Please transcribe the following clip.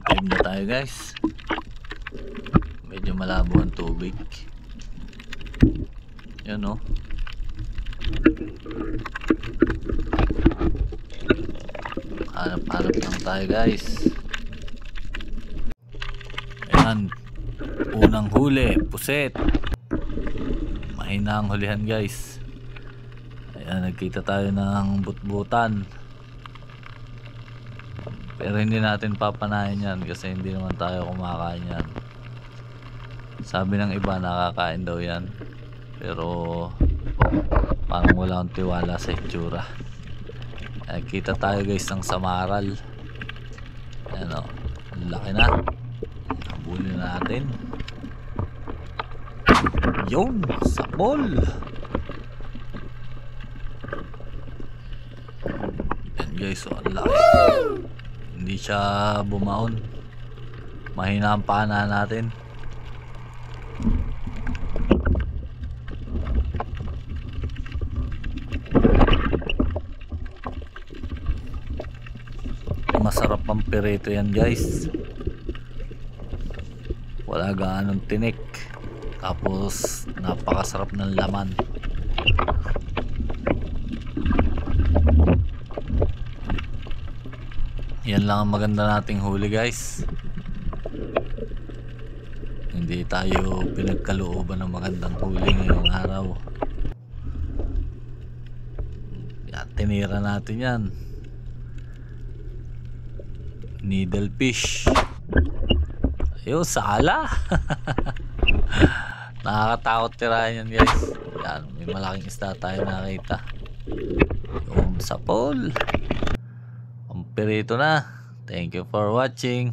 Dive na tayo guys. Medyo malabo ang tubig. Yan o. Hanap-hanap lang tayo guys. Ayan. Unang huli, puset. Mahina ang hulihan guys. Ayan, nagkita tayo ng butbutan. Pero hindi natin papanayin yan kasi hindi naman tayo kumakain yan. Sabi ng iba nakakain daw yan, pero parang wala akong tiwala sa itsura. Kita tayo guys ng samaral. Ayan o, laki na. Habulin na natin. Yun, sapol. Ayan guys, o ang laki. Hindi siya bumaon. Mahina ang pana natin. Masarap ang pirito yan guys. Wala gaanong tinik, tapos napakasarap ng laman. Yan lang ang maganda nating huli guys. Hindi tayo pinagkalooban ng magandang huli ngayong araw. Yan, tinira natin yan. Needle fish. Ayun, sala. Nakakatakot tirahan yan guys. Yan, may malaking isda tayo nakita. Yung sapol. Ang pirito na. Thank you for watching.